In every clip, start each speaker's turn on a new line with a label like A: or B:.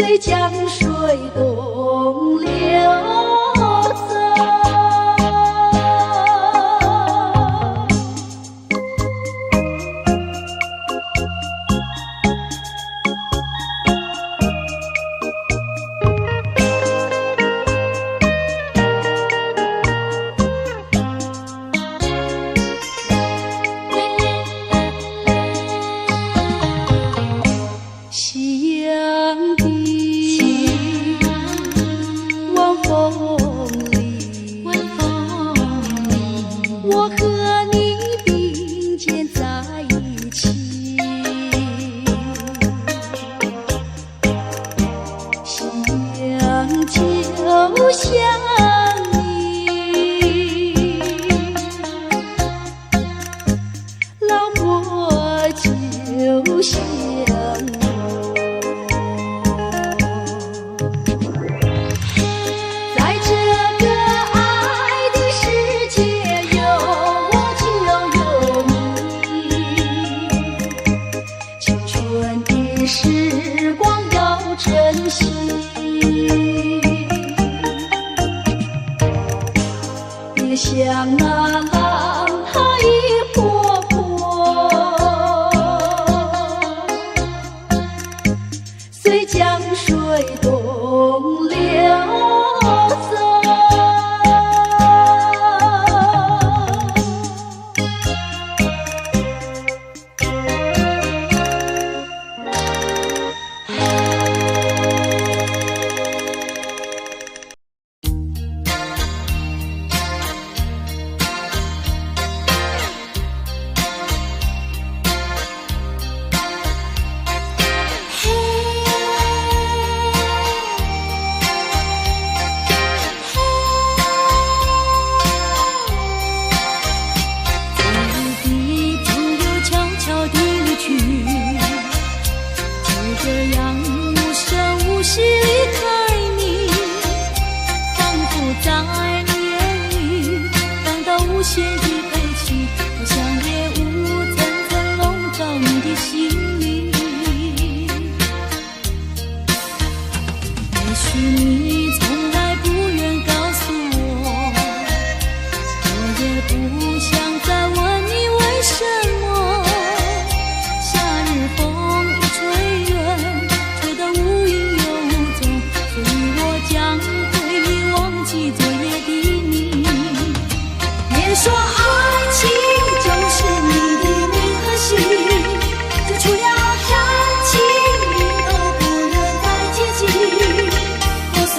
A: 随江水东流走。夕阳低，晚风里，我和你并肩在一起。夕阳就像你，老我就像时光要珍惜，别像那浪它一波波，随江水东流走。这样无声无息离开你，仿佛在你眼里感到无限的悲戚，好像夜雾层层笼罩你的心里。也许你从来不愿告诉我，我也不想再问你为什么。夏日风一吹远，吹得无影又无踪，所以我将回忆忘记昨夜的你。别说爱情就是你的名和姓，最初要看清你都不能再接近，破碎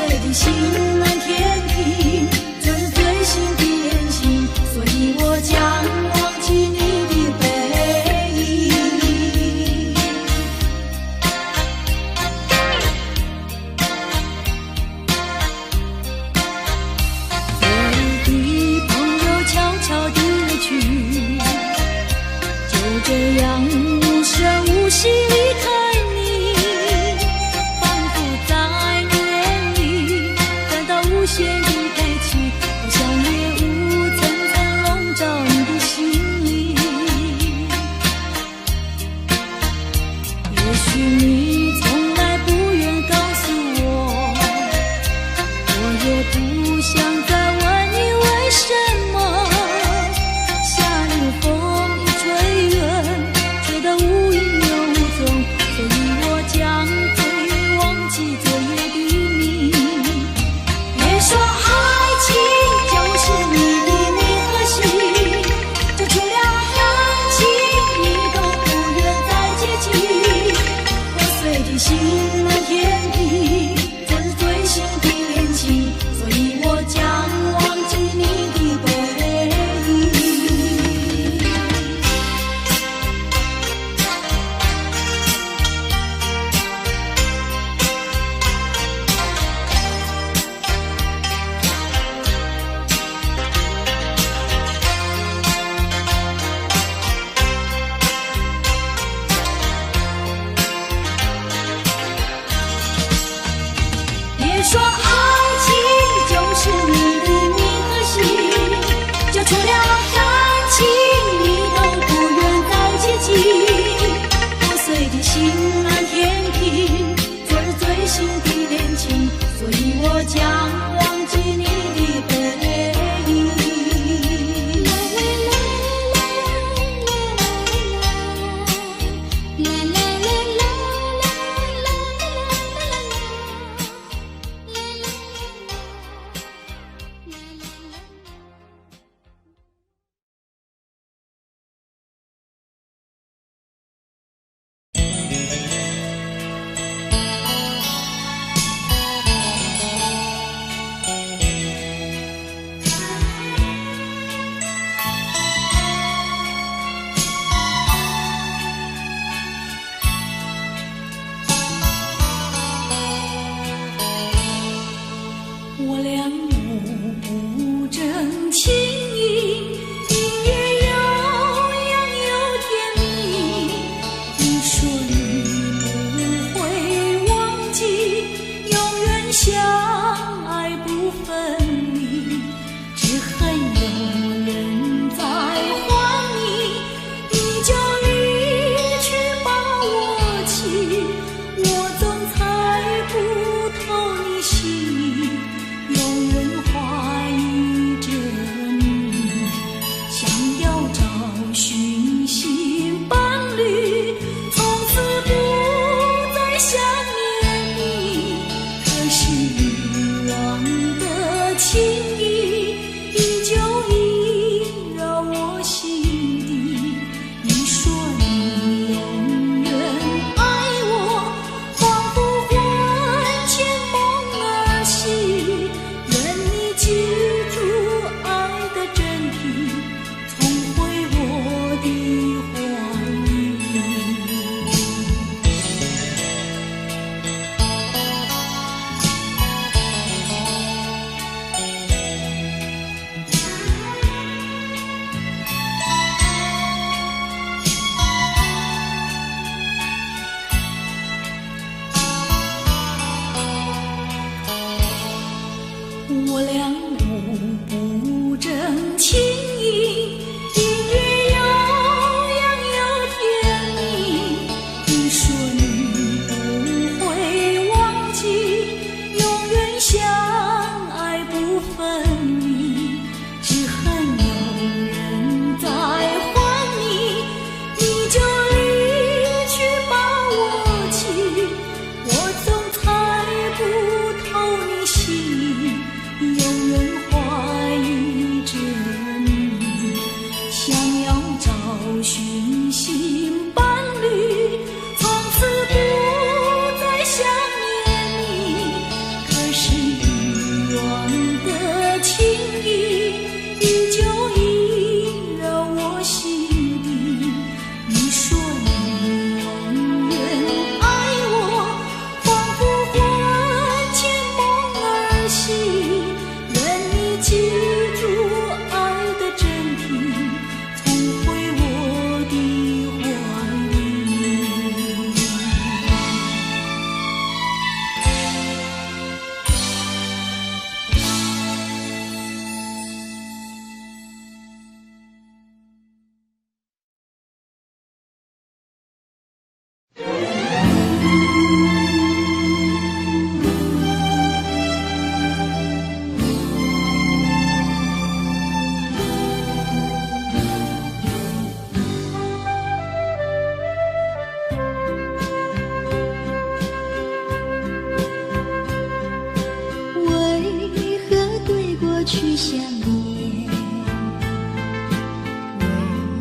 A: 相恋，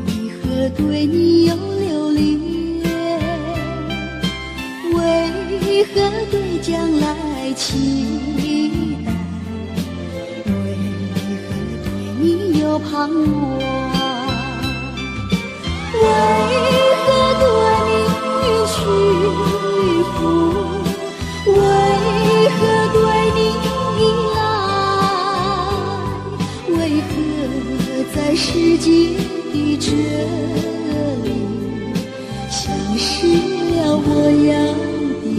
A: 为何对你有留恋？为何对将来期待？为何对你有盼望？为何对你屈服？为何对你依赖？为何在世界的这里消失了我要的你？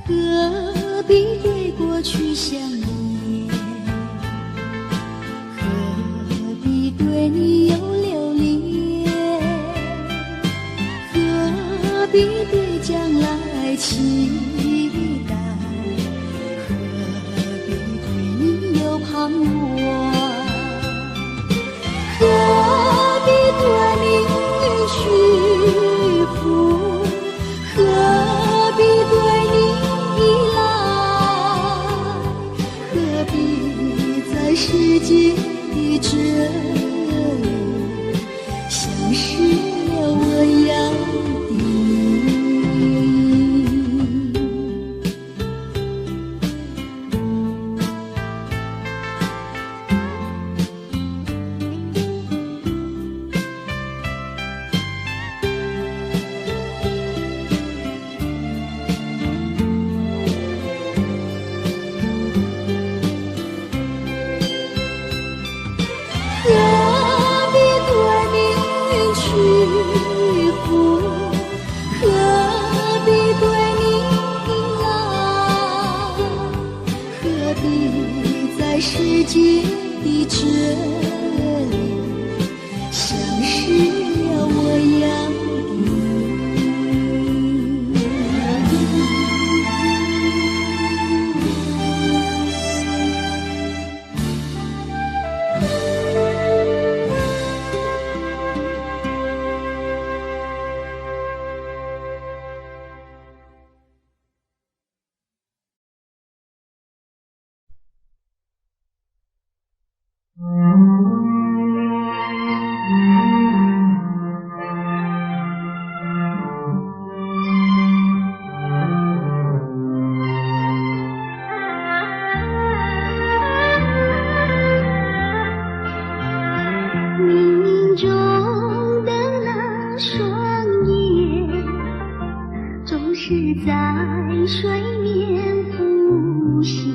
A: 何必对过去想念？何必对你有留恋？何必对将来期待？何必对你有盼望？何必对你屈服？何必对你依赖？何必在世界的这里消失了我要的你？何必对你屈服？何必对你依赖？何必在世界的这里消失了我要的你？冥冥中的那双眼，总是在水面浮现，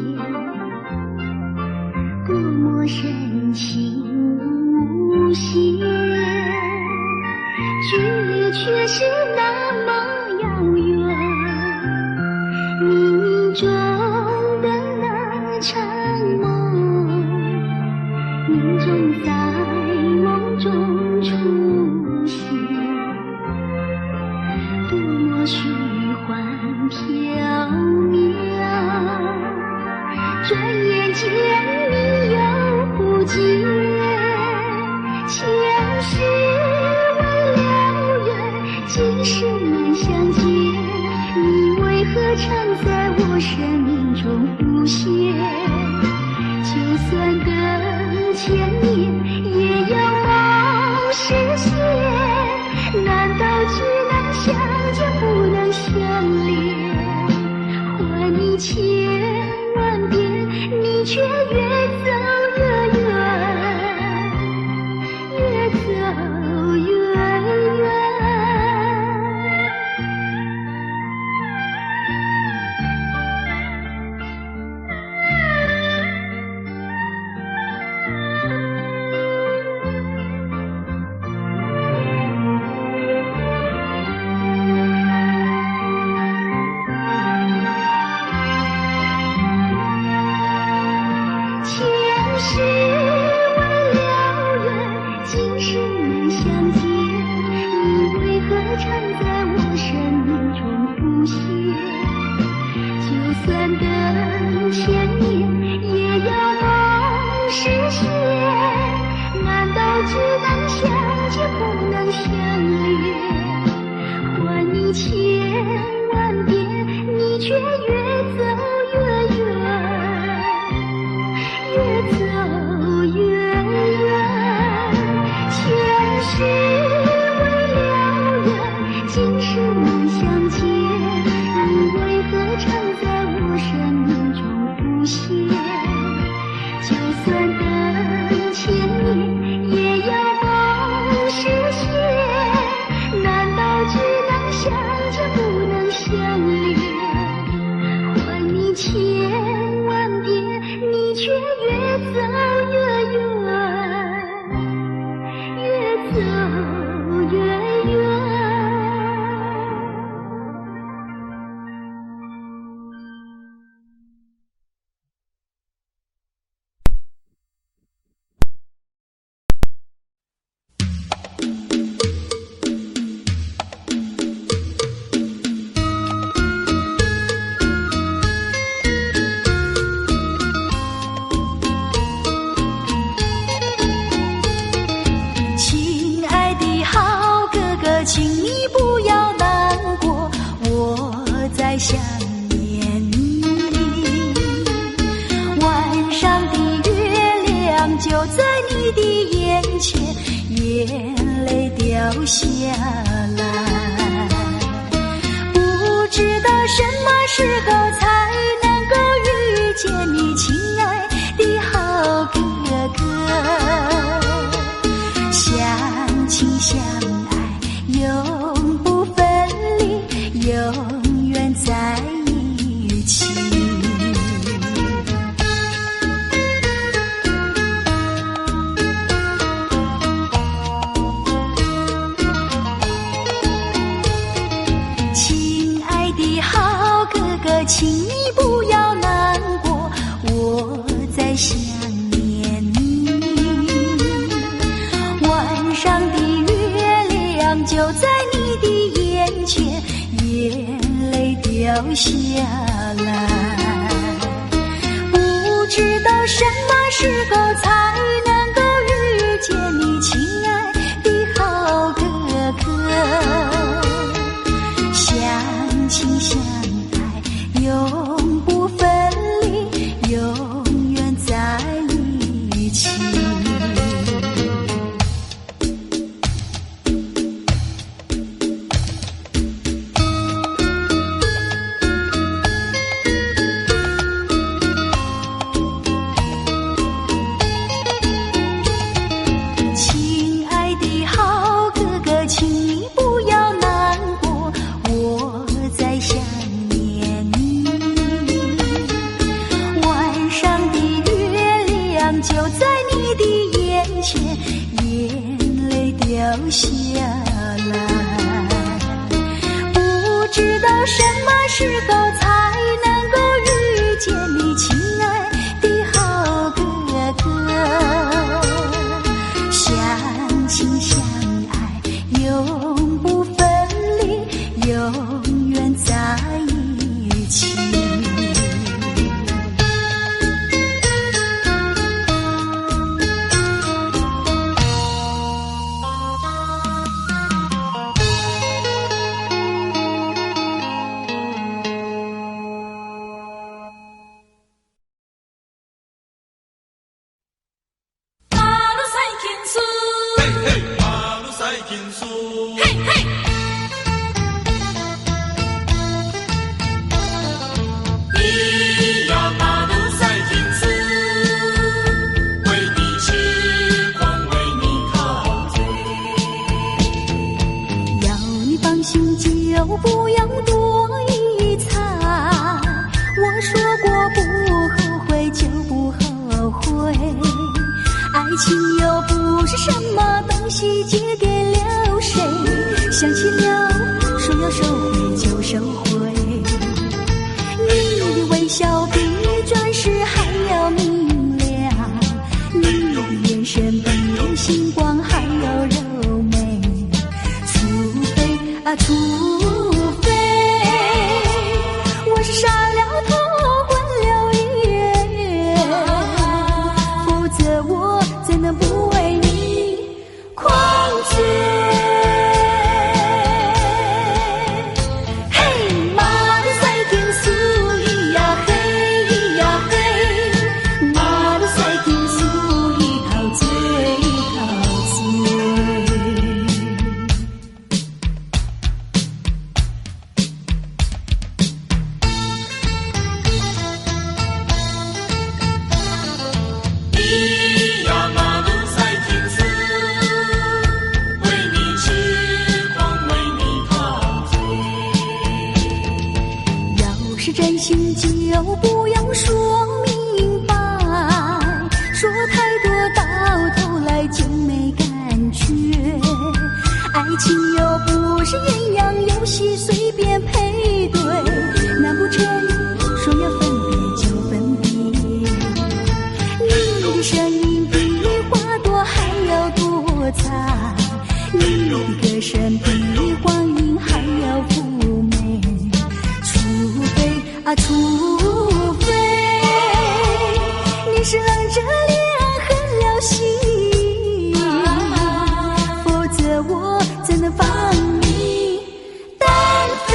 A: 多么深情无限，距离却是那么遥远。冥冥中的那场梦，命中在梦中出现，多么虚幻缥缈，转眼间你又不见，前世未了缘，今生难相见，你为何常在我生命中浮现？就算等千年，也要梦实现，难道只能相见不能相恋？还你千万遍，你却越走越远，越走越远。千年，也要梦实现。难道只能相见不能相恋？换你千万遍，你却越走越远，越走越远。前世未了缘，今世难相见，你为何常在我生命中浮现？就算等千年，也要梦实现。难道只能相见不能相恋？换你千万遍，你却越走越远，越走越远。请你不要难过，我在想念你。晚上的月亮就在你的眼前，眼泪掉下来。不知道什么时候才能够遇见你，亲爱的好哥哥。相亲相永不分离，永远在一起。亲爱的好哥哥，请你不要难过，我在想念你。晚上的就在你的眼前，眼泪掉下来。不知道什么时候才能够遇见你，亲爱的好哥哥。相亲相爱，永不分离，永远在一起。就在你的眼前，眼泪掉下来。不知道什么时候才能够遇见你，亲爱的好哥哥。相亲相爱，永不分离，永远在一起。就不要多一餐，我说过不后悔就不后悔，爱情又不是什么东西借给了谁，想起了说要收回就收回，你的微笑比钻石还要明亮，你的眼神比星光还要柔美，除非我是杀了头换了真心就不用说明白，说太多到头来就没感觉。爱情又不是鸳鸯游戏随便配对，难不成说要分别就分别？你的声音比花朵还要多彩，你的歌声比黄莺还要妩媚。除非你是冷着脸狠了心，否则我怎能放你单飞？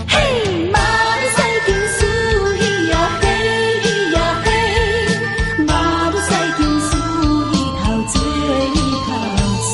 A: 嘿，马路赛天苏咿呀嘿咿呀嘿，马路赛天苏一陶醉陶醉。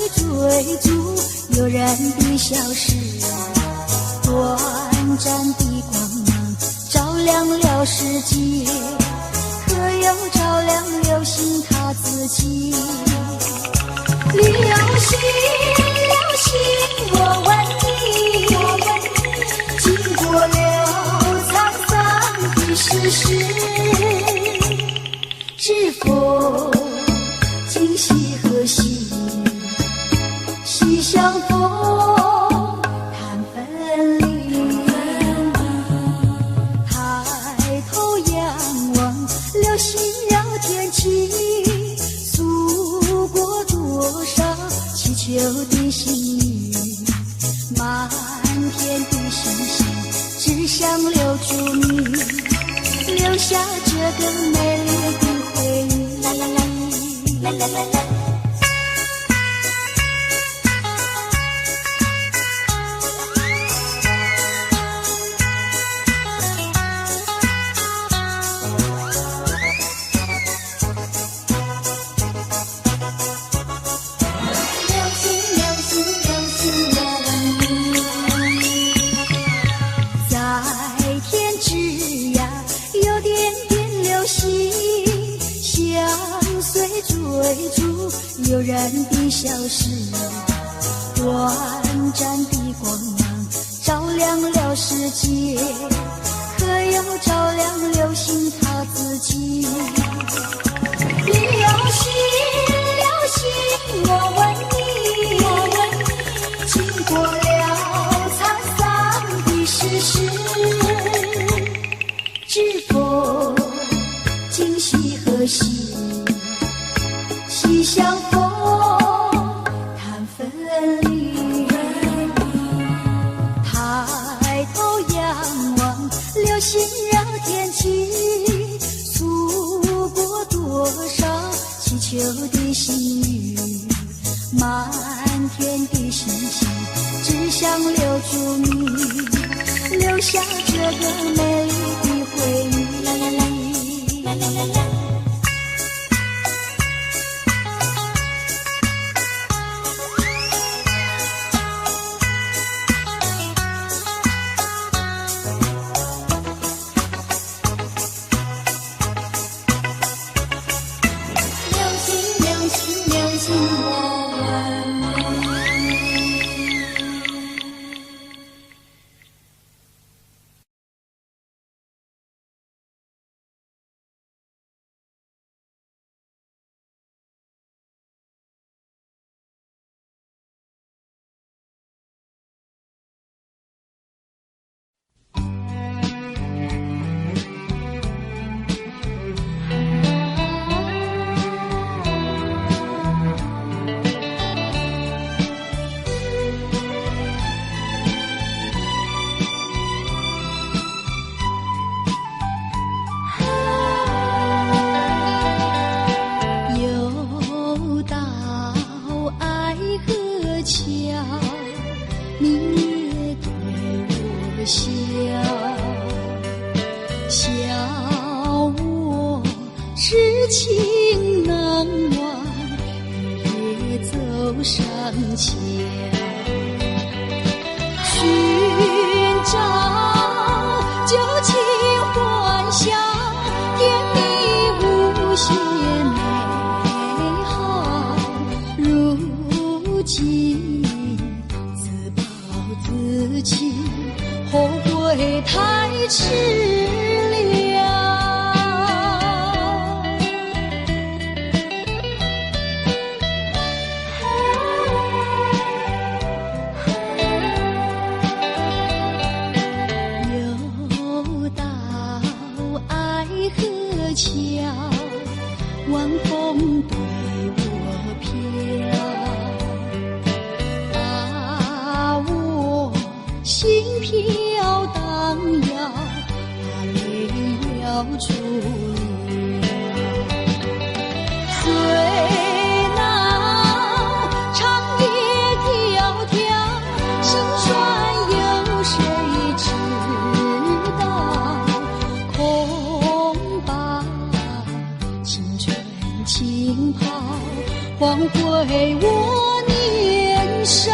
A: 追逐悠然的消失，短暂的光芒照亮了世界，可又照亮流星它自己。流星流星我问你，经过了沧桑的世事，是否今夕何夕西相逢谈分离？抬头仰望流星绕天际，诉过多少祈求的心语，满天的星星只想留住你，留下这个美丽的回忆。啦啦啦啦啦啦啦。追逐悠然的消失，短暂的光芒照亮了世界，可又照亮流星它自己。流星流星我问你，经过了沧桑的世事，知否今夕何夕西相逢谈分离？抬头仰望流星绕天际，诉过多少祈求的心语，满天的星星只想留住你，留下这个美丽的回忆。啦啦啦啦啦啦啦。笑，笑我痴情难忘，日夜走上桥，寻找旧情欢笑，甜蜜无限美好。如今自暴自弃，后悔太迟了。又到爱河桥，晚风对我飘，把我心飘荡摇，把泪流出了。虽闹长夜迢迢，心酸有谁知道？恐怕青春轻跑，换回我年少。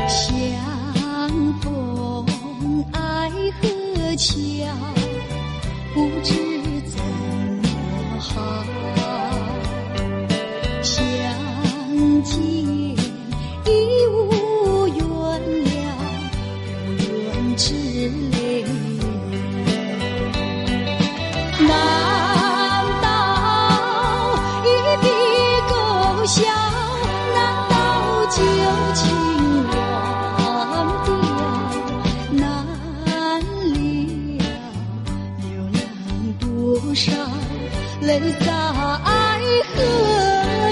A: 相逢爱河桥，不知怎么好，相见已无缘了，无论知泪。难道一笔勾销？难道旧情忘掉？难了流浪多少泪在爱河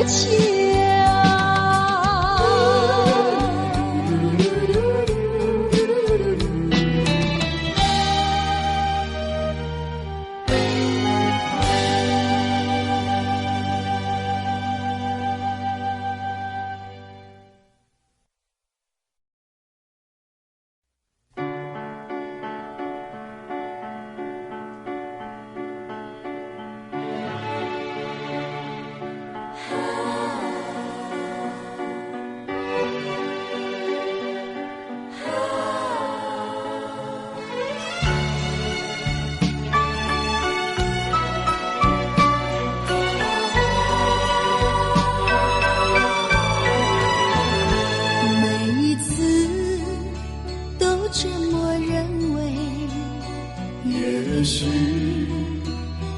A: 桥。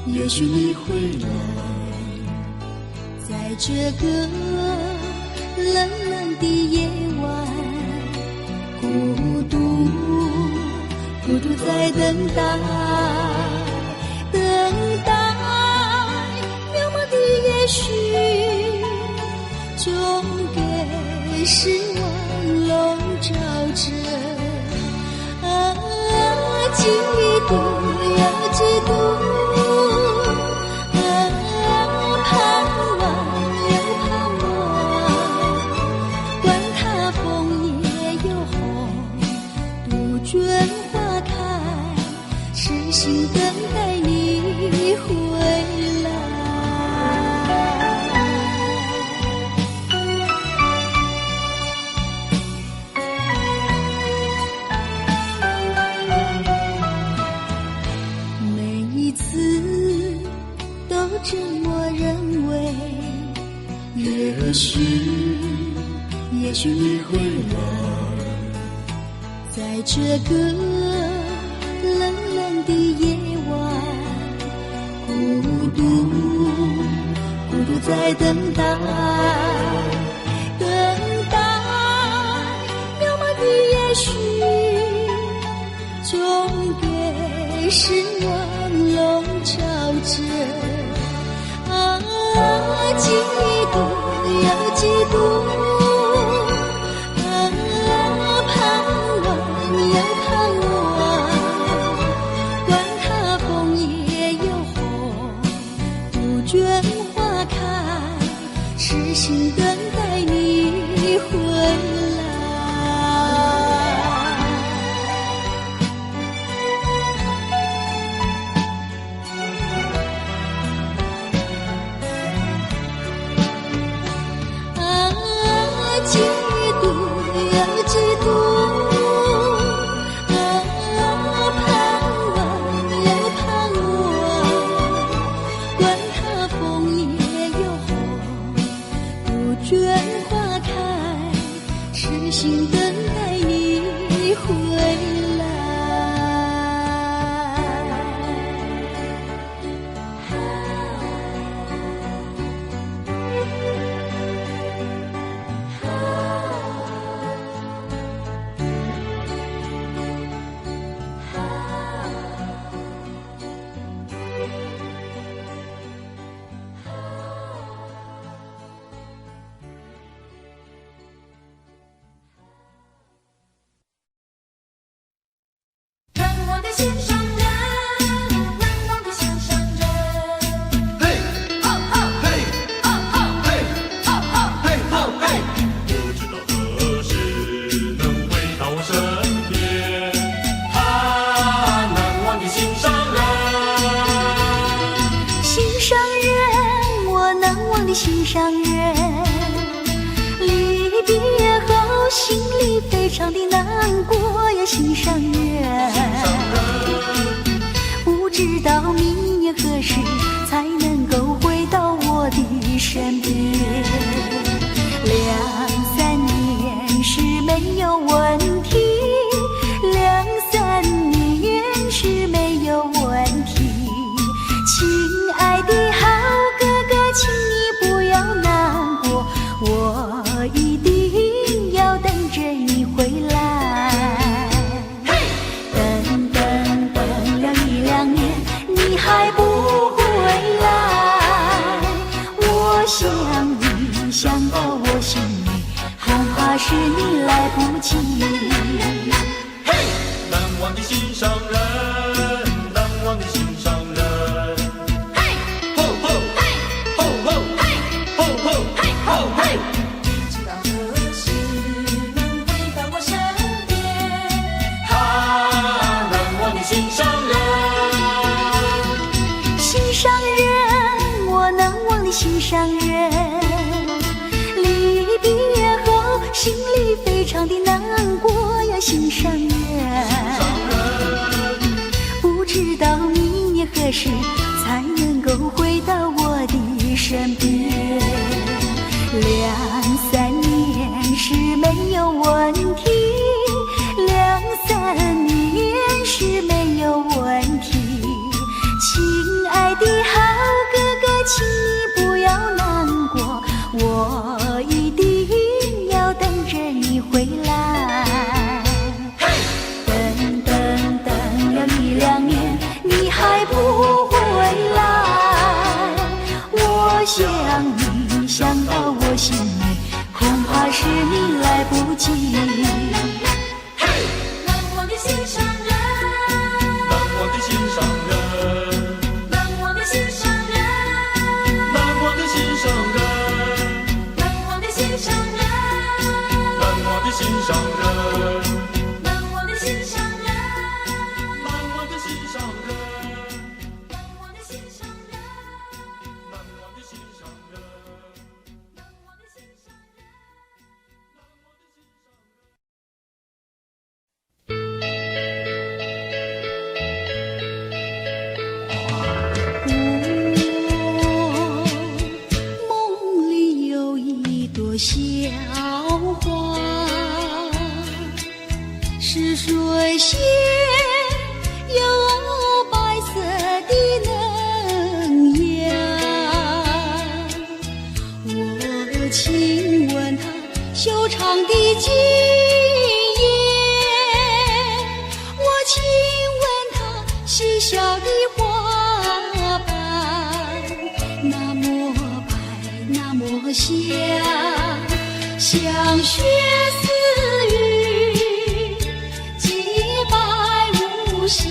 B: 也许你会来，
A: 在这个冷冷的夜晚，孤独在等待，渺茫的也许，总给失望笼罩着。嫉妒又嫉妒，盼望又盼望，管它枫叶又红，杜鹃花开，痴心等待你回来。这么认为，
B: 也许你会来，
A: 在这个冷冷的夜晚，孤独在等待，渺茫的也许，总给失望笼罩着。嫉妒又嫉妒，盼望又盼望，管它枫叶鹃花开，痴心等待你回来。几度又几度，盼望又盼望，管它枫叶又红，杜鹃花开，痴心等待你回来。心上人，离别后心里非常的难过呀，心上人，不知道明年何时才能够回到我的身边。2-3年是没有问题，2-3年是没有问题。亲爱的好哥哥，请你不要难过，我一定要等着你回来。等了1-2年，你还不回来，我想你想到我心里，恐怕是你来不及。
B: 难忘的心上人，难忘的心上人。知道何时能回到我身边？难忘的心上人，
A: 心上人，我难忘的心上人。离别后，心里非常的难过呀，心上人。不知道明年何时才能够回到我的身边。2-3年是没有问题，2-3年是没有问题。亲爱的好哥哥，请你不要难过，我一定要等着你回来。等了1-2年，你还不回来，我想你想到我心里，恐怕是你来不及。
B: 难忘的心上人，难忘的心上人，难忘的心上人，难忘的心上人，难忘的心上人，难忘的心上人，难忘的心上人，难忘的心上人，难忘的心上人，难忘的心上人。
A: 梦里有一朵小花，是水仙，有白色的嫩芽。我亲吻它修长的茎叶，我亲吻它细小的花瓣，那么白，那么香，像雪似雨，洁白无瑕。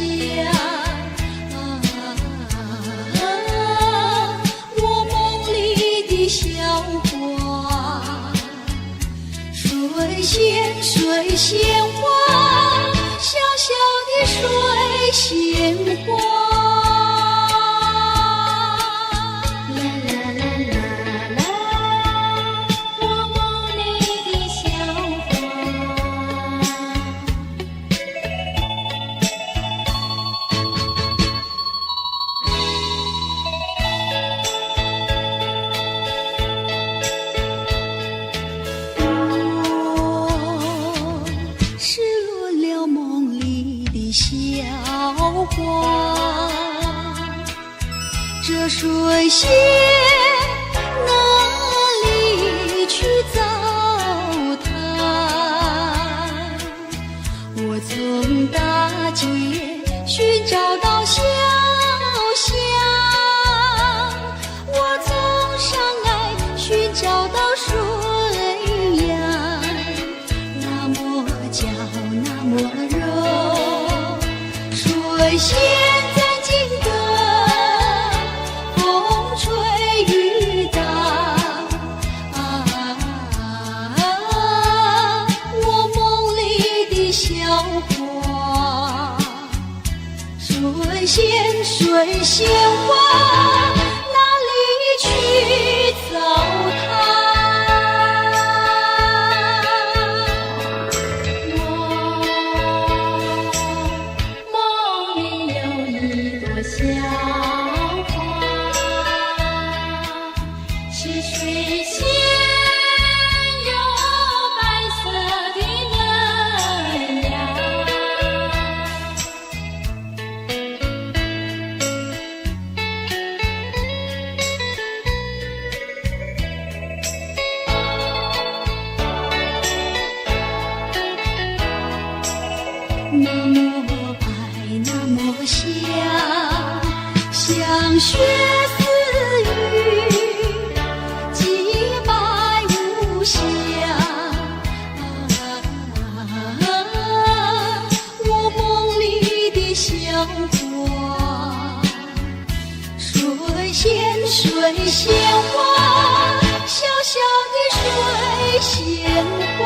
A: 我仙水仙花，小小的水仙花。这水仙哪里去糟蹋？我从大街寻找到小巷，我从山隘寻找到水呀，那么娇那么柔，水仙水仙花哪里去糟蹋？我梦里有一朵小花，是水仙，有白色的嫩芽。那么白，那么香，像雪似玉，洁白无瑕。我梦里的小花，水仙水仙花，小小的水仙花。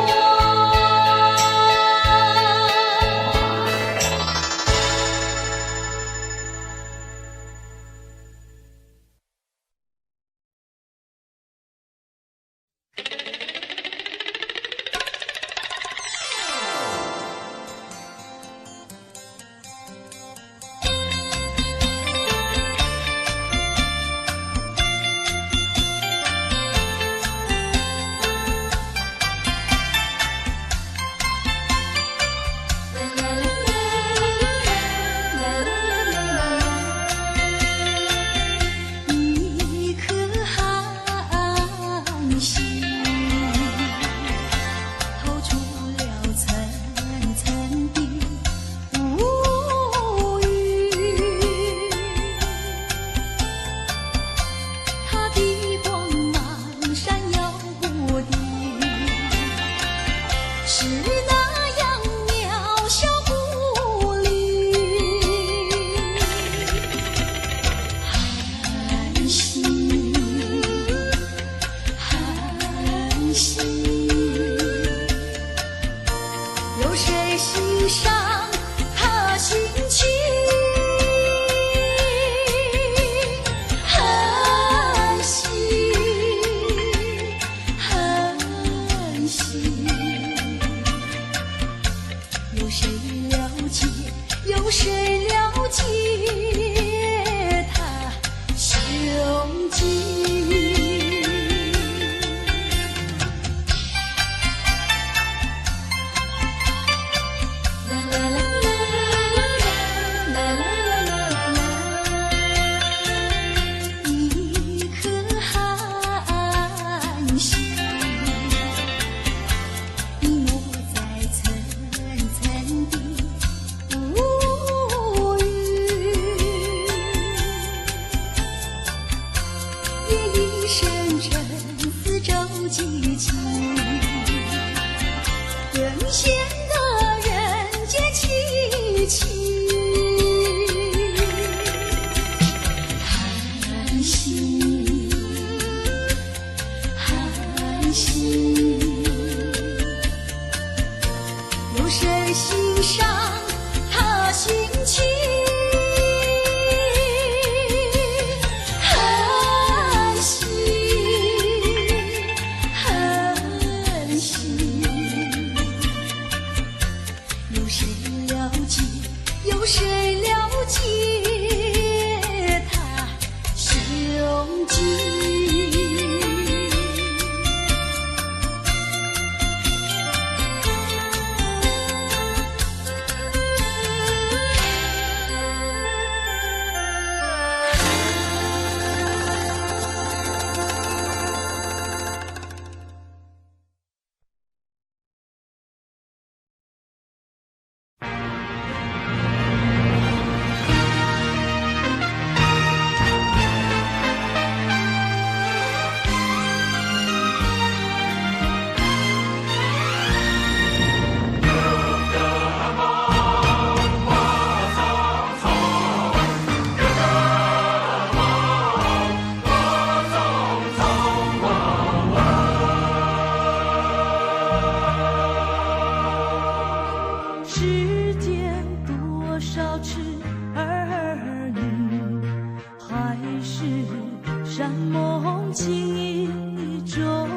A: 梦境中，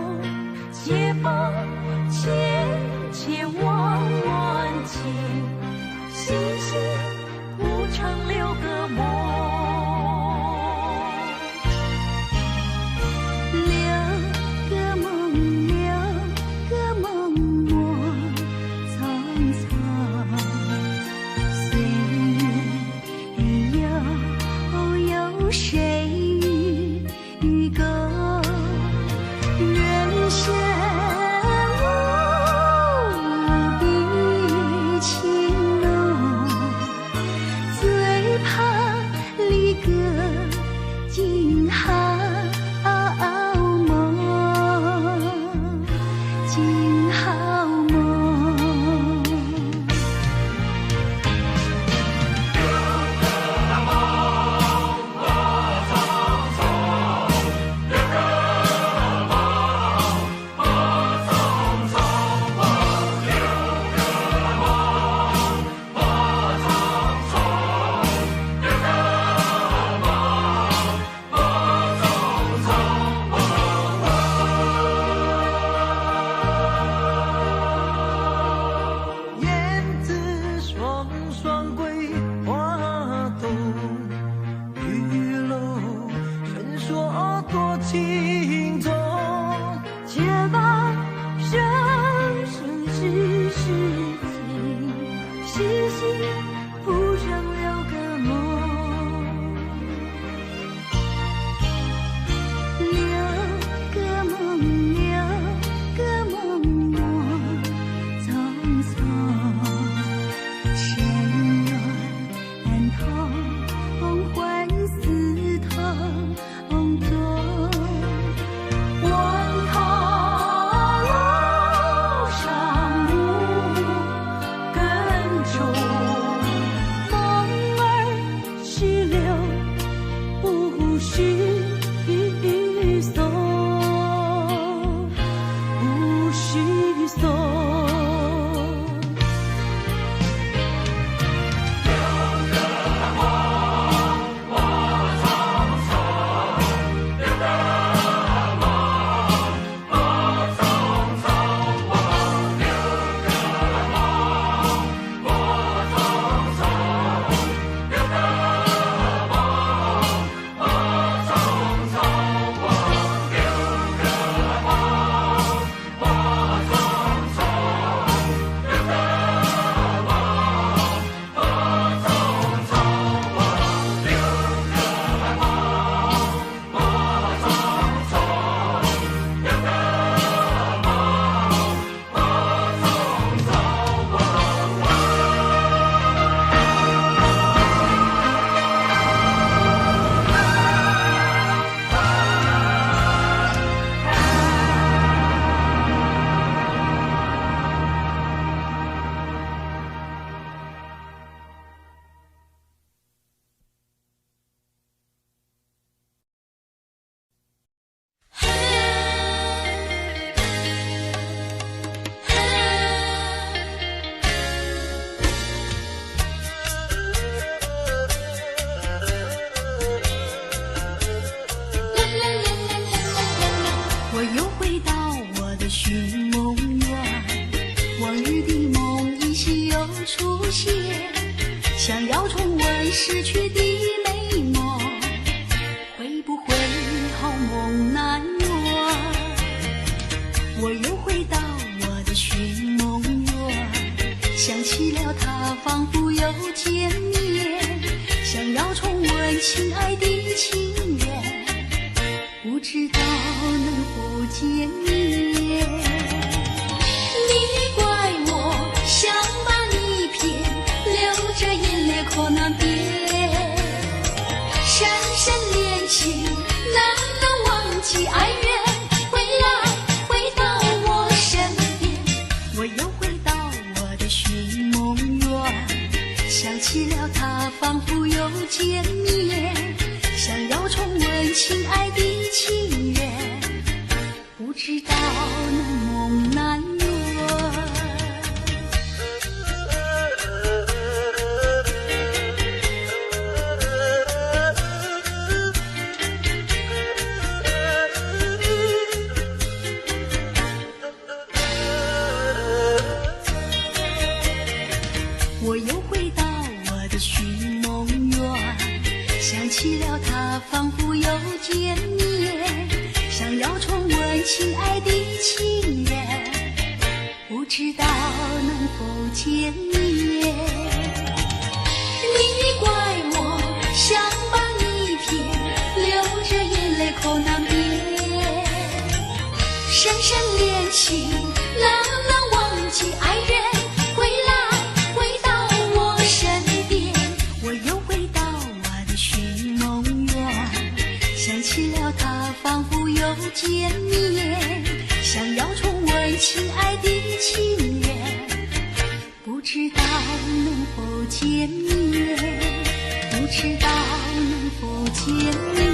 A: 且放浅浅望万顷，星星谱成6个梦，6个梦，6个梦我苍苍，岁月有谁与共？人生无比情浓，最怕离歌惊好梦，惊好梦。
C: 燕子双双归，花动玉楼，传说多情衷。
A: 且把生生世世情，细细谱成6个梦，6个梦，6个梦我苍苍，深渊痛，欢思痛中。万塔楼上无根种，梦儿石榴不许松，不许松。我又回到我的寻梦园，往日的梦依稀又出现，想要重温逝去的美梦，会不会好梦难圆？我又回到我的寻梦园，想起了他仿佛又见面，想要重温亲爱的情缘，不知道能否见面。你怪我想把你骗，流着眼泪可难辨。深深恋情难能忘记爱人，回来回到我身边。我又回到我的寻梦园，想起了他仿佛又见面，想要重温亲爱的情缘，不知道能梦难圆。仿佛又见面，想要重温亲爱的情人，不知道能否见面。你怪我想把你骗，流着眼泪口难辩，深深恋情难忘记爱人，回到我身边，我又回到我的寻梦园，想起了他仿佛又见面，想要重温亲爱的情人，不知道能否见面，不知道能否见面。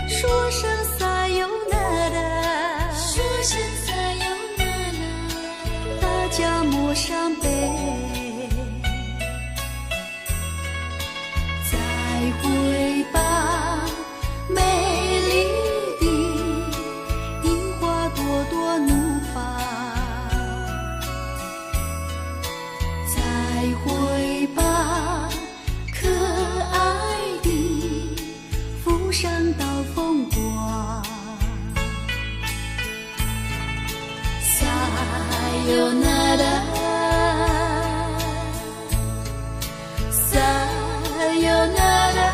A: 说声撒由那拉，说声撒由那拉，大家莫伤悲。再会吧，美丽的樱花朵朵怒放。再会吧，可爱的浮上岛风光。撒由那拉，撒由那拉。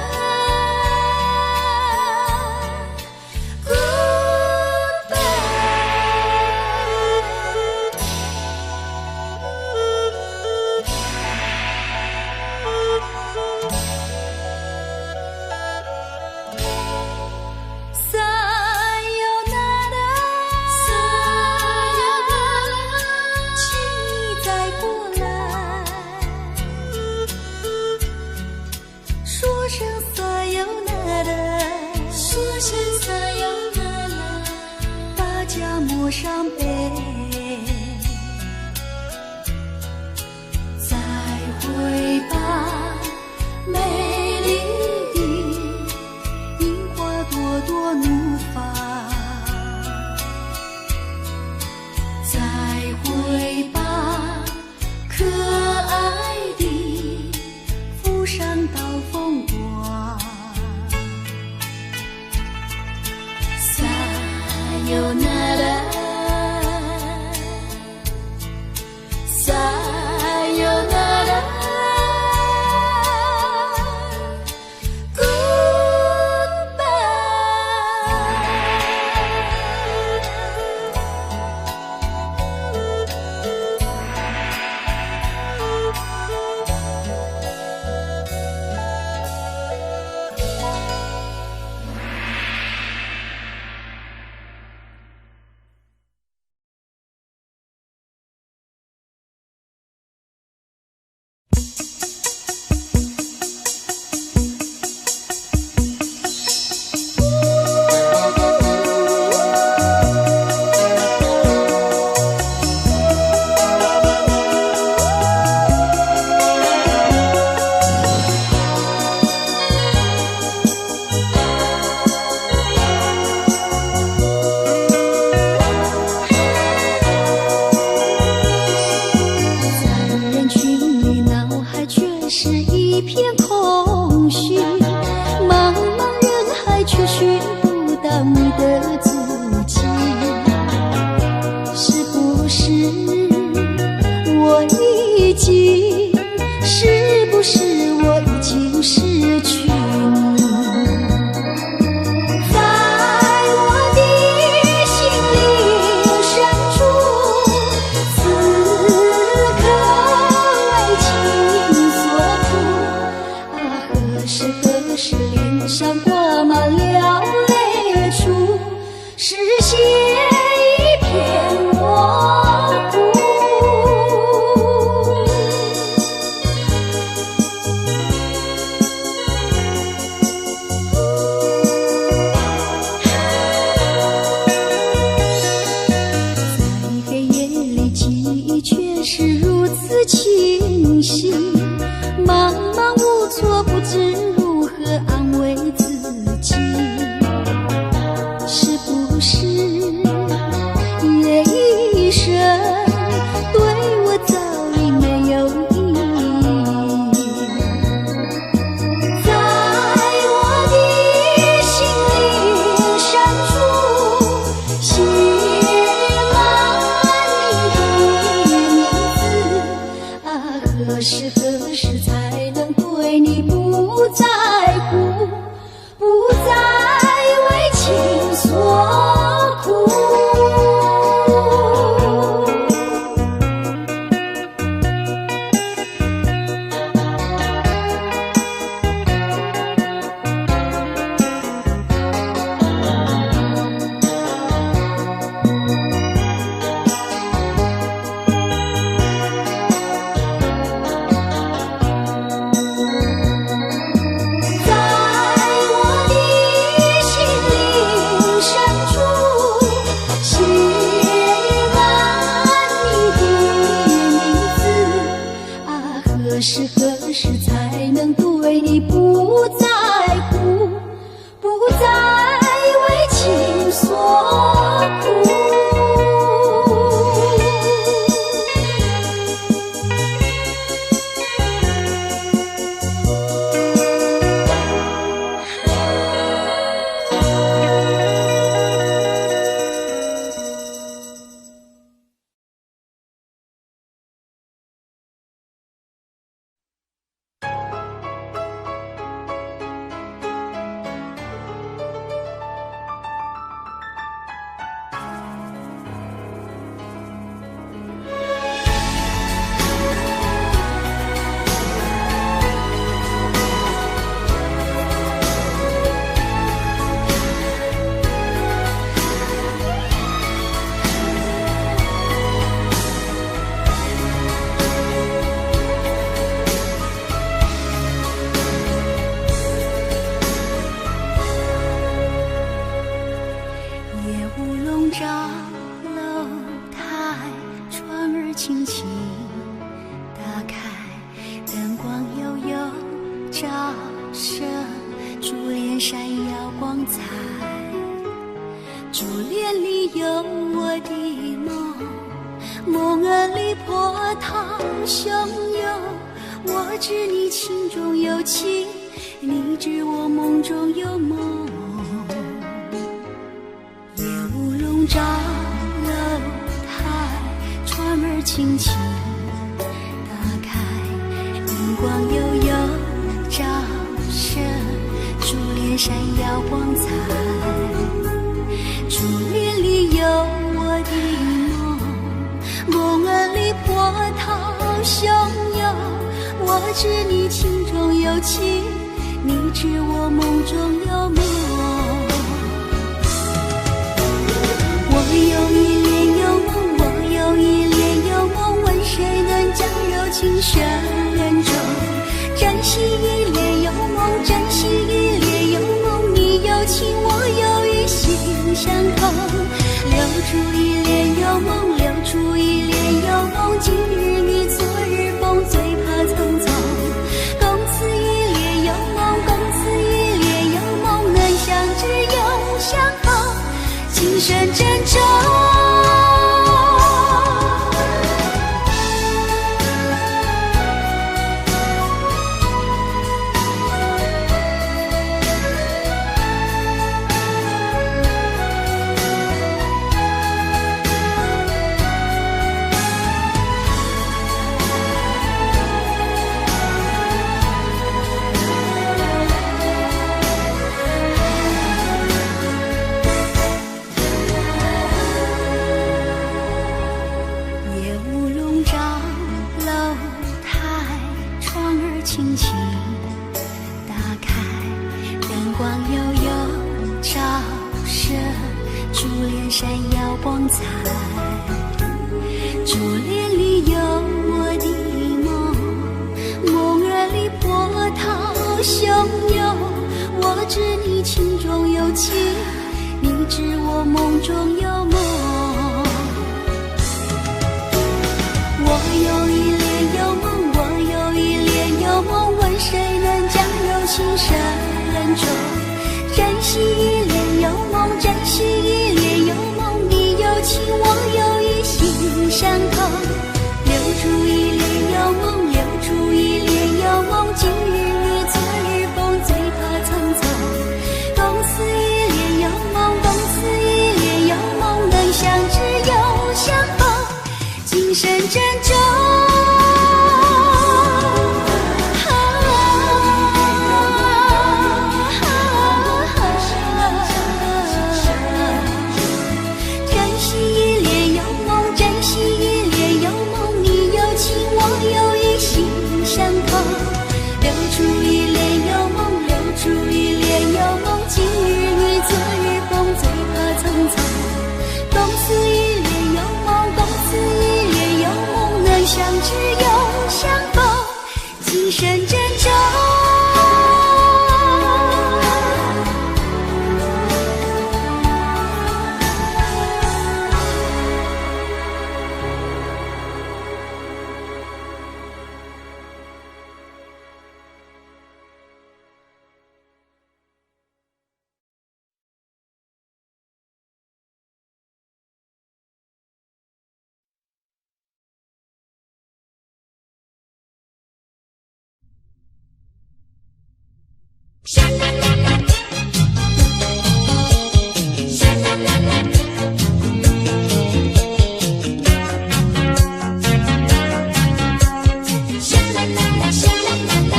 A: 莫伤悲，再会吧，美丽的樱花朵朵怒放。再会吧，可爱的浮上岛风光。撒由那拉。所上挂满了泪珠，视线一片模糊。在黑夜里，记忆却是如此清晰，茫茫无措，不知如何安慰自己。是不是夜一生对我早已没有意义？在我的心灵深处，写满你的名字啊，何时何时才能对你不在乎，不再为情所苦？何时何时才能对你不在乎，不再为情所苦？珠帘里有我的梦，梦儿里波涛汹涌。我知你情中有情，你知我梦中有梦。夜雾笼罩楼台，船儿轻轻打开，灯光悠悠照射，珠帘闪耀光彩。珠帘里有我的梦，梦儿里波涛汹涌。我知你情中有情，你知我梦中有梦。我有一帘幽梦，我有一帘幽梦，问谁能将柔情深中？珍惜一帘幽梦，珍惜一帘幽梦，你有情我有意，心相通。留住一帘幽梦，留住一帘幽梦，今日你昨日风，最怕匆匆。共此一帘幽梦，共此一帘幽梦，能相知永相逢，情深珍重。轻轻打开，灯光悠悠照射珠帘闪耀光彩，珠帘里有我的梦，梦儿里波涛汹涌，我知你情中有情，你知我梦中有梦。我有一帘幽梦，我有一帘幽梦，问谁能将柔情深重？珍惜一帘幽梦，珍惜一帘幽梦，你有情我有意，心相通。留住一帘幽梦，留住一帘幽梦，今日雨昨日风，最怕匆匆。共此一帘幽梦，共此一帘幽梦，能相知又相逢，今生珍重。只有相逢，今生珍重。沙啦啦啦，沙啦啦啦，沙啦啦啦，沙啦啦啦。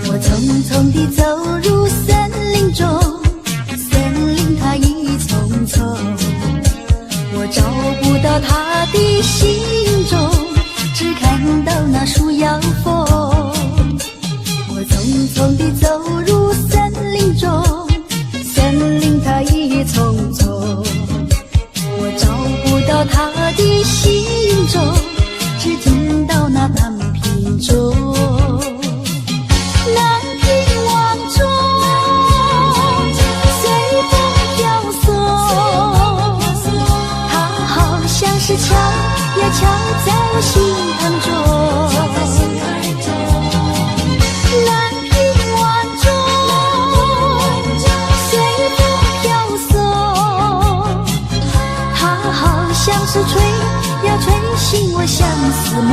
A: 我匆匆地走入森林中，森林它一丛丛，我找不到它的行踪，只看到那树摇风。匆匆地走入森林中，森林它一丛丛，我找不到它的行踪，只听到那南屏钟。南屏望中，随风飘送，它好像是敲呀敲在我心坎中。是吹呀吹醒我相思梦，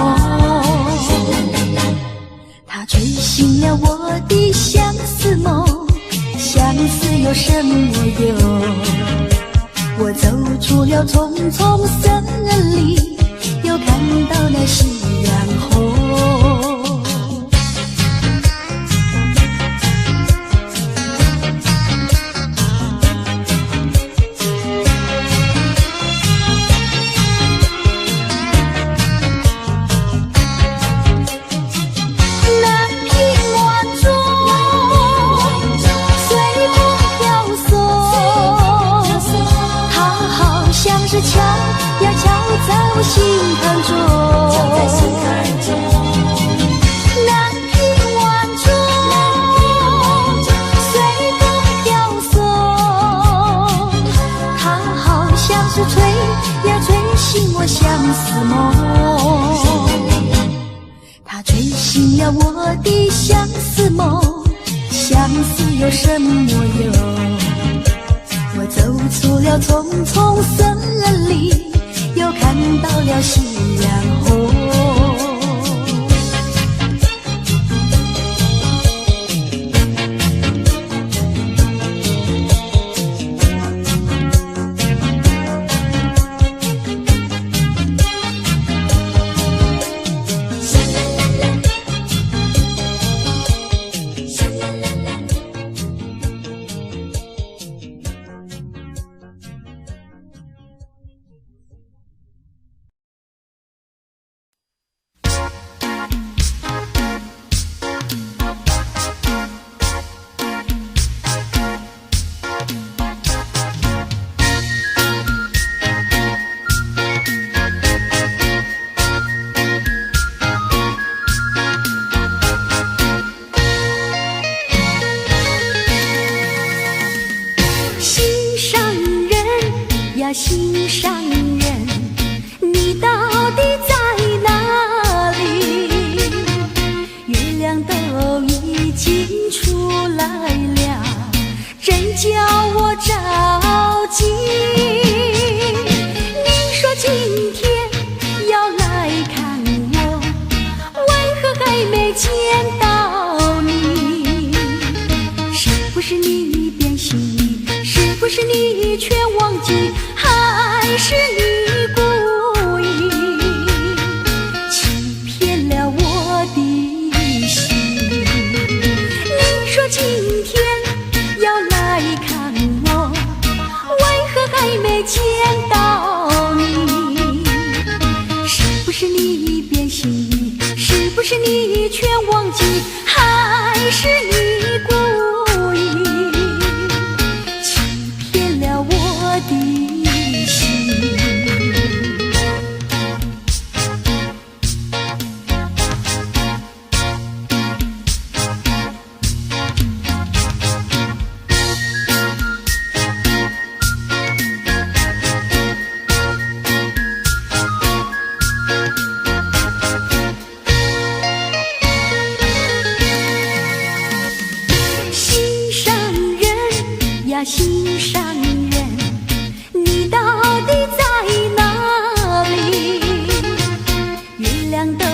A: 它吹醒了我的相思梦，相思有什么用？我走出了丛丛森林，又看到了夕阳红。敲呀敲在我心坎中，南屏晚钟，随风飘送，它好像是吹呀吹醒我相思梦，它吹醒了我的相思梦，相思有什么用？我走出了丛丛森林，又看到了夕阳红。还是你故意欺骗了我的心？心上人，你到底在哪里？月亮都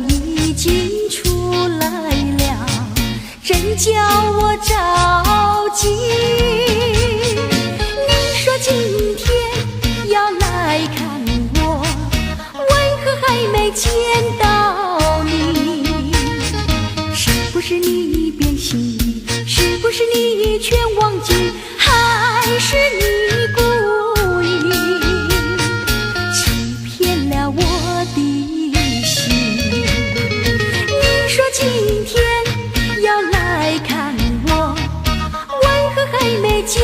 A: 已经出来了，真叫我着急。你说今天要来看我，为何还没见到你？是不是你变心意？是不是你全忘记？还是你故意欺骗了我的心？你说今天要来看我，为何还没见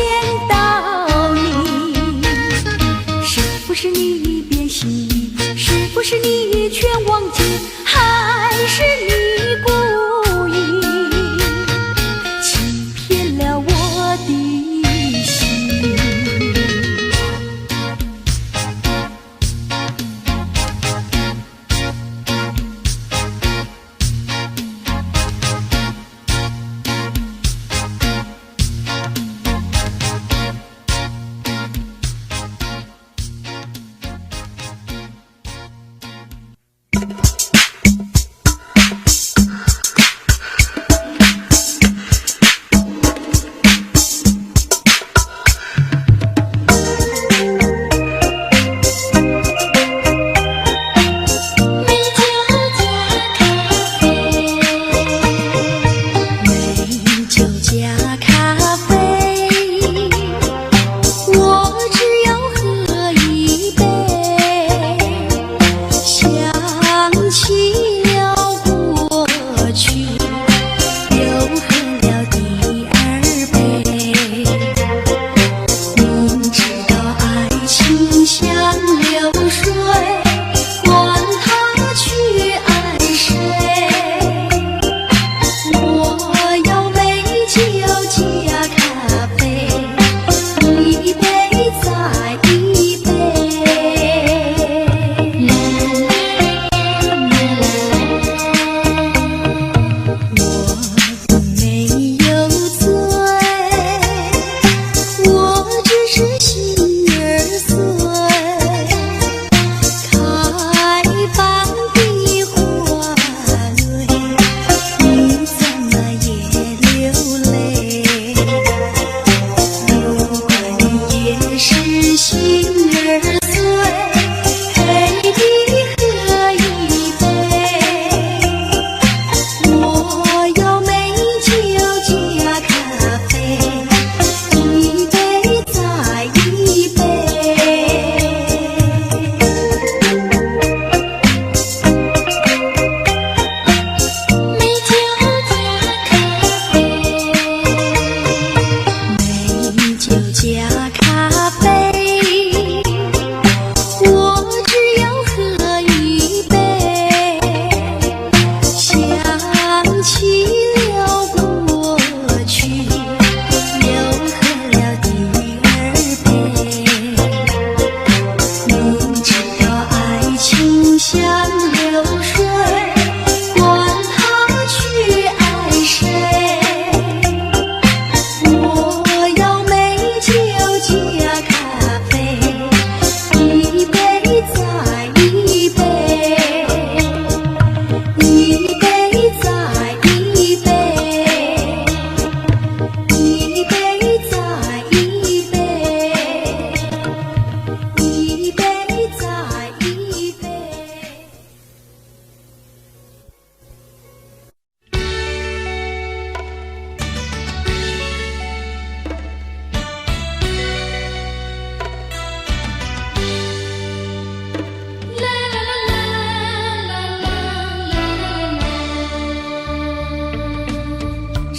A: 到你？是不是你变心意？是不是你全忘记？还是你故意欺骗了我的心？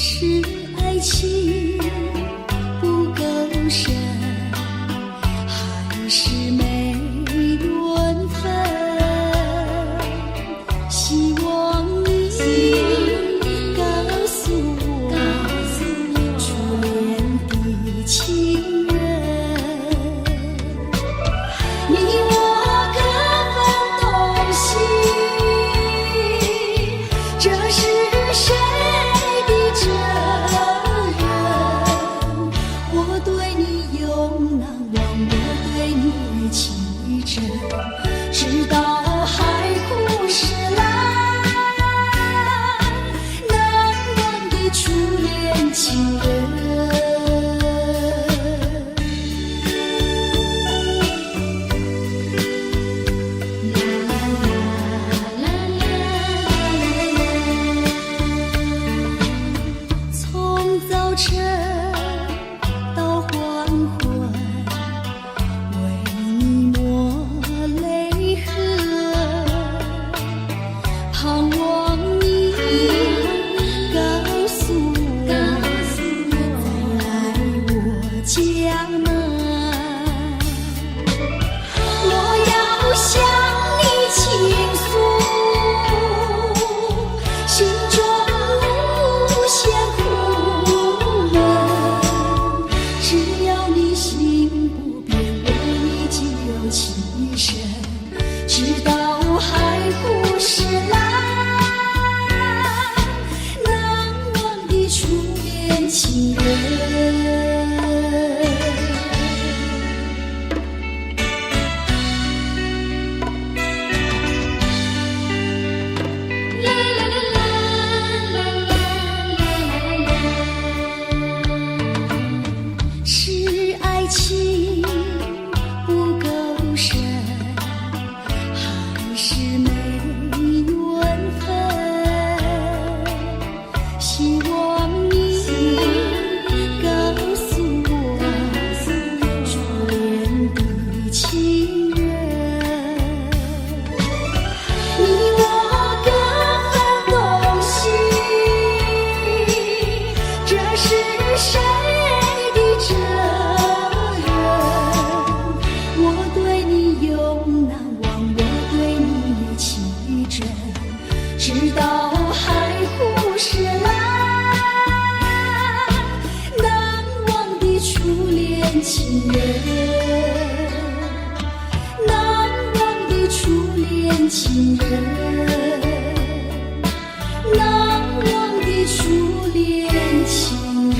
A: 是爱情不够深，还是没缘分？希望你告诉我，初恋的情人，你我各分东西，这是谁的责任？我对你永难忘，我对你情真，直到海枯石烂，难忘的初恋情人。从早晨到黄昏，为你抹泪痕，盼望你告诉我，再来我家门。我要向你倾诉心中无限苦闷，只要你心不变，我依旧情深，直到海枯石烂，难忘的初恋情人。是爱情不够深，还是没缘分？希望你告诉我，初恋的情人，你我各分东西，这是谁的责任？我对你永难忘，我对你情真，直到海枯石烂，难忘的初恋情人，难忘的初恋情人，难忘的初恋情人。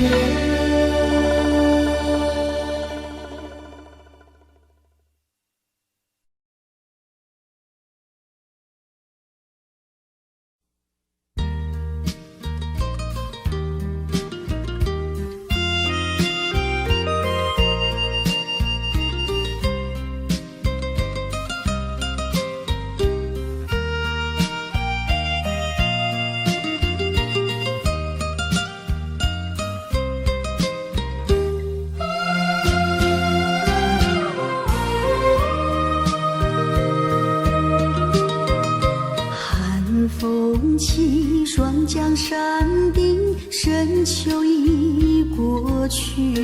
A: 风起，霜降山顶，深秋已过去。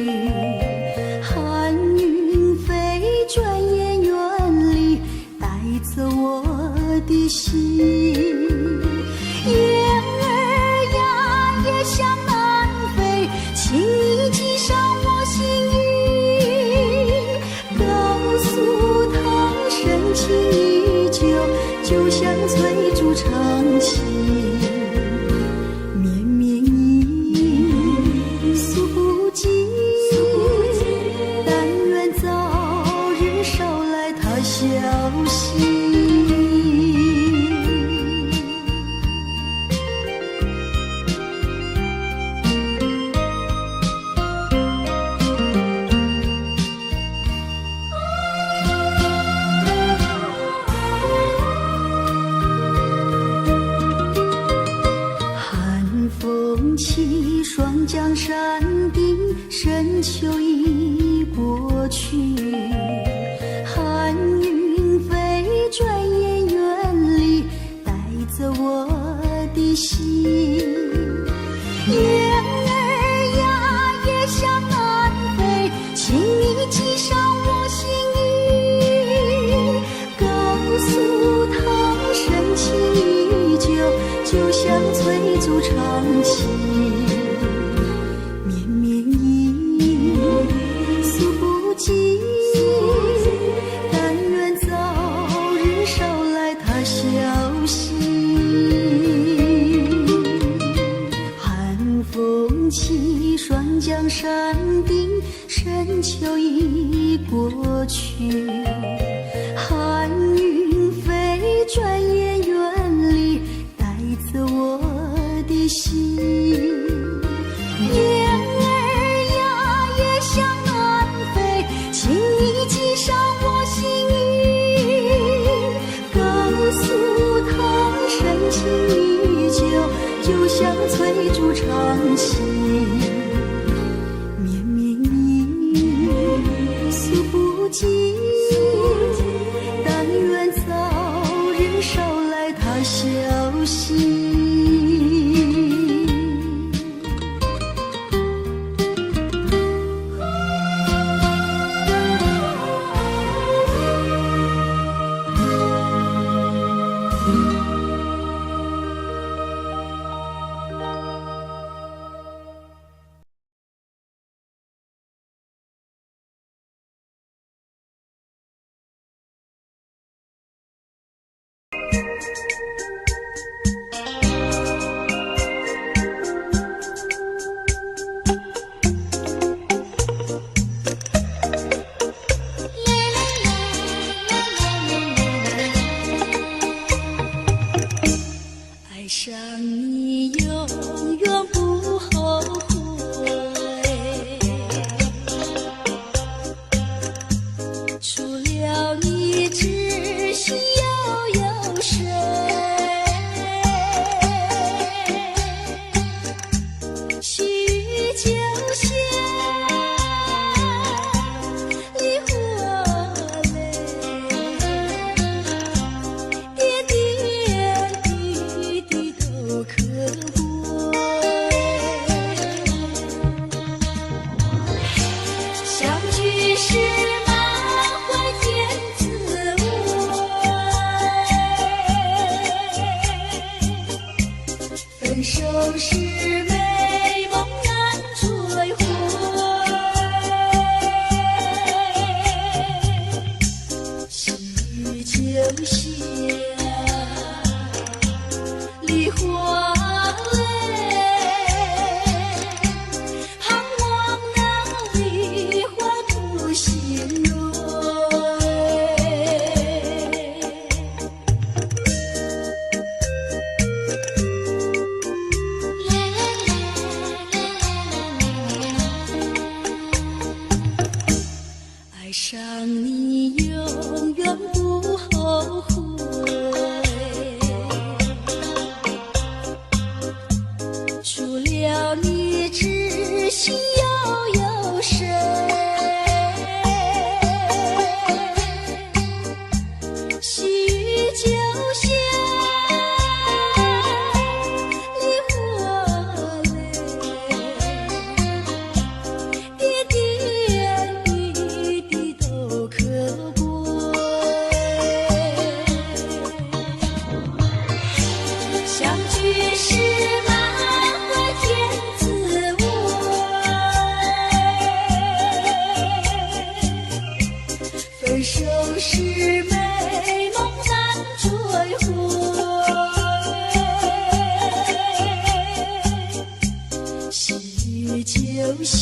A: 寒云飞，转眼远离，带走我的心。雁儿呀，也向南飞，请你系上我心语，告诉他深情依旧，就像翠竹长青。绵绵一诉尽，但愿早日捎来他消息。起，霜降山顶，深秋已过去。寒云飞，转眼远离，带走我的心。雁竹长情，绵绵意诉不尽，但愿早日捎来他消息。寒风起，霜降山顶，深秋已过去，寒云飞，转眼远离，带走我的心。雁儿呀，也向南飞，请你寄上我心意，告诉他深情依旧，就像翠竹长情。绵绵意诉不尽，但愿早日捎来他消息。爱上你永远不后悔，除了你知心又有谁？细雨就像梨花泪，点点滴滴都可贵。相聚时满怀甜滋味，分手时美梦难追回。细雨就像梨花泪，盼望那梨花吐心蕊。爱上你永远不后悔，除了你知心又有谁？细雨就像梨花泪，点点滴滴都可贵。相聚时满怀甜滋味，分手时美梦难追回。细雨就像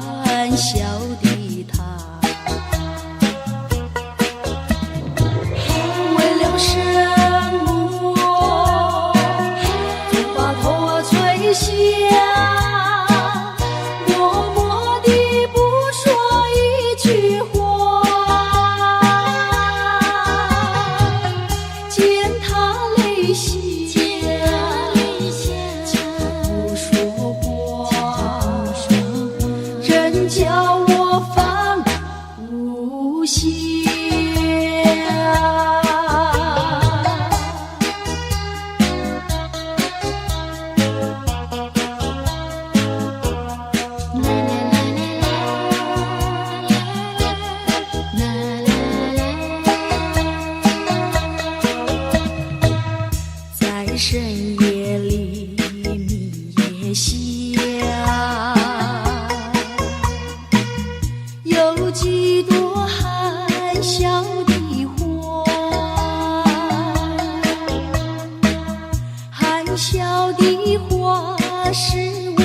A: 含笑的他，为了什么总把头垂下，默默地不说一句话，见他泪下不说话，真叫我放不下。在深夜里迷夜下，有几朵含笑的花，含笑的花使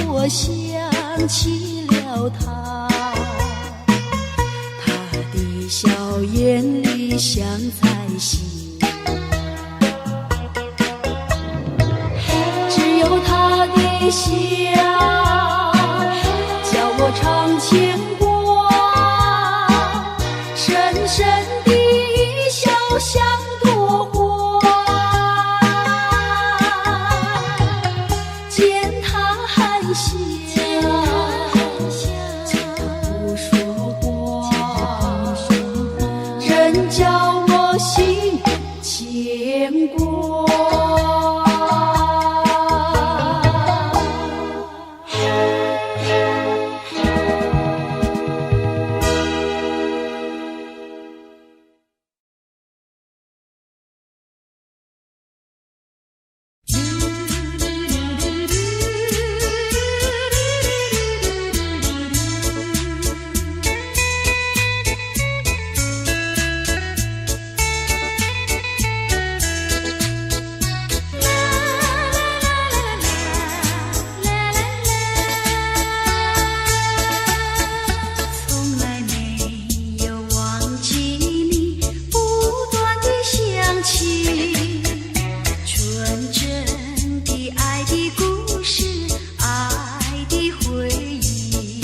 A: 我想起了他，他的笑眼里像彩星，只有他的笑叫我常牵挂，深深的笑像朵花，见他含笑不说话，真叫我心牵挂。从来没有忘记你，不断地想起纯真的爱的故事，爱的回忆。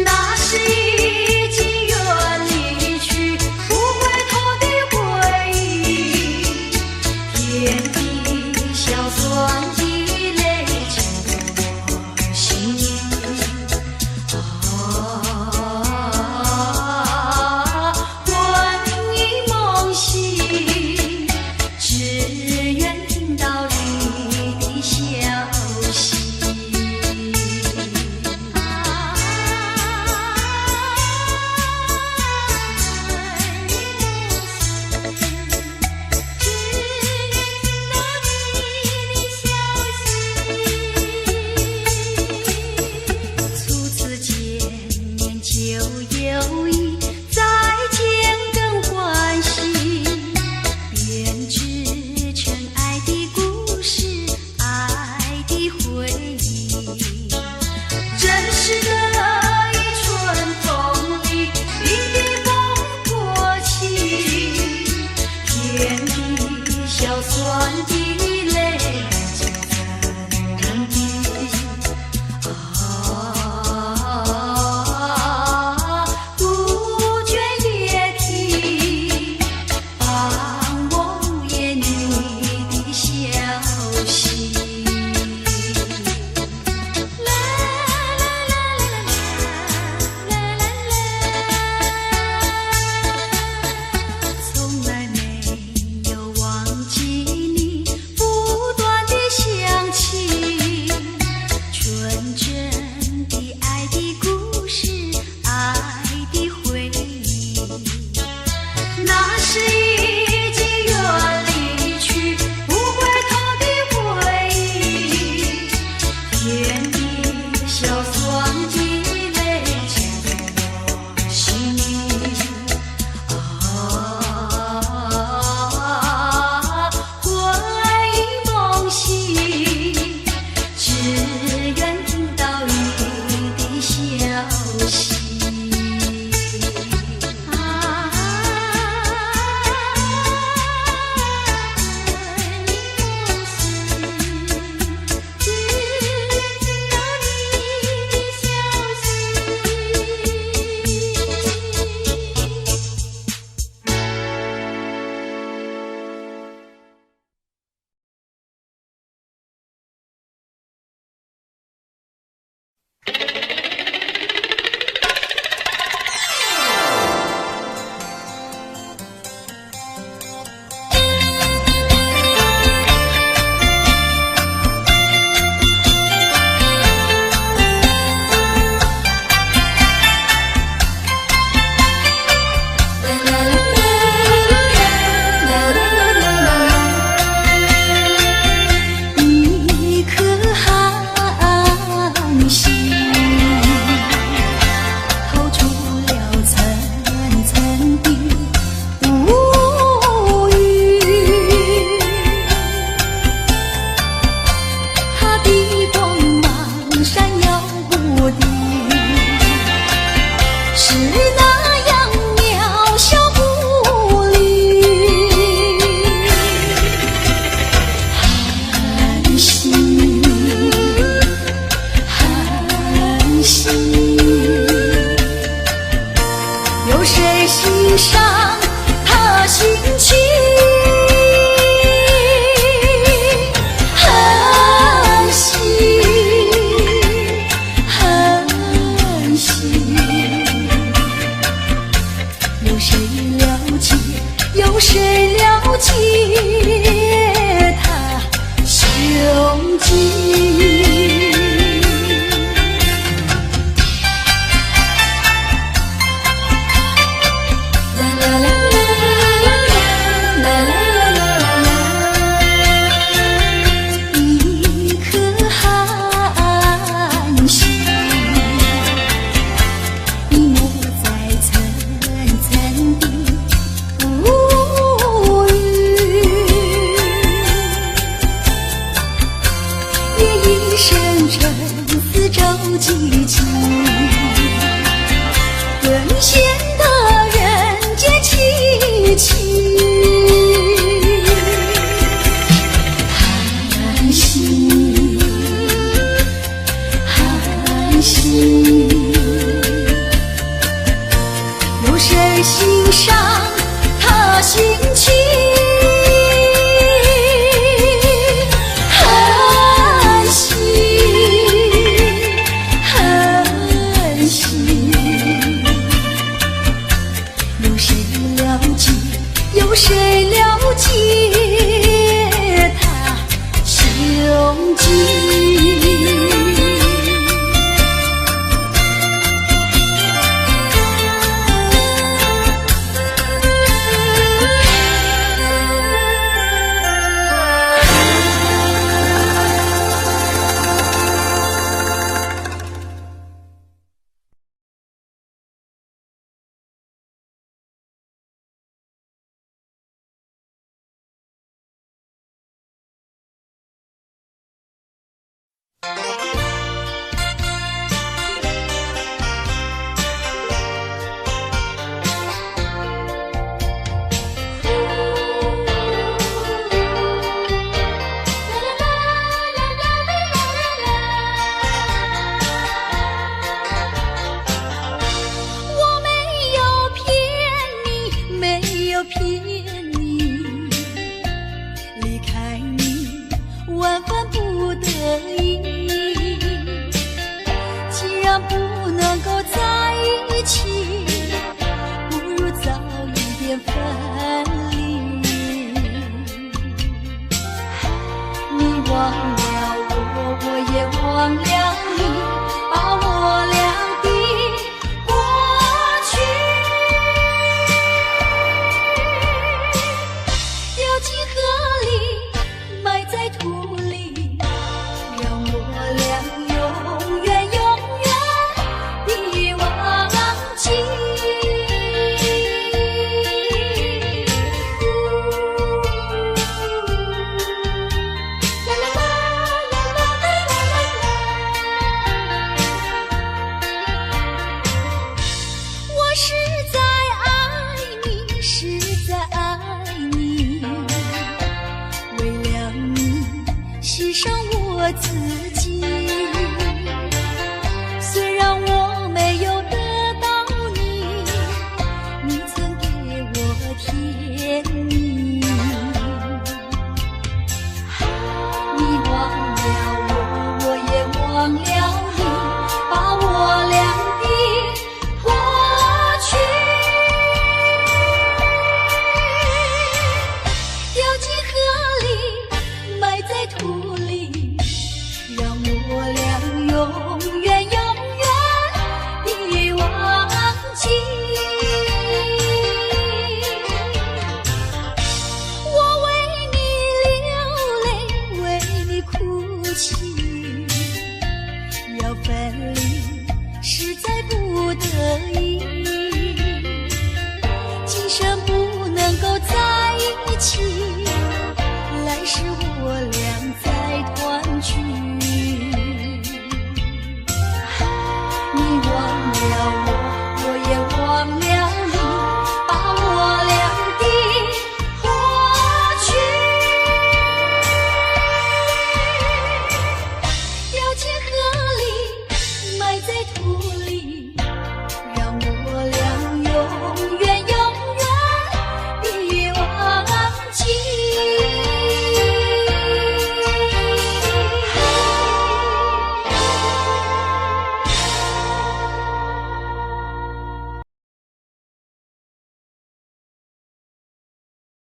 A: 那是已经远离去不回头的回忆，甜的小酸的泪进入我心里。魂萦梦系，只愿听到你的消息。初次见面就有意，再见更欢喜，编织成爱的故事，爱的回忆。真实的一春风里，冰的风过起，甜的小酸的泪就怎地。杜鹃也啼，帮我无言你的消息。啦啦啦啦啦啦啦，从来没有忘记你，不断地想起纯真的爱的故事，爱的回忆。那是已经远离去不回头的回忆，甜的小酸的泪进入我心里。魂萦梦系，只愿听到你的消寂静，更显得人间凄清。寒心，寒心，有谁欣赏他心情？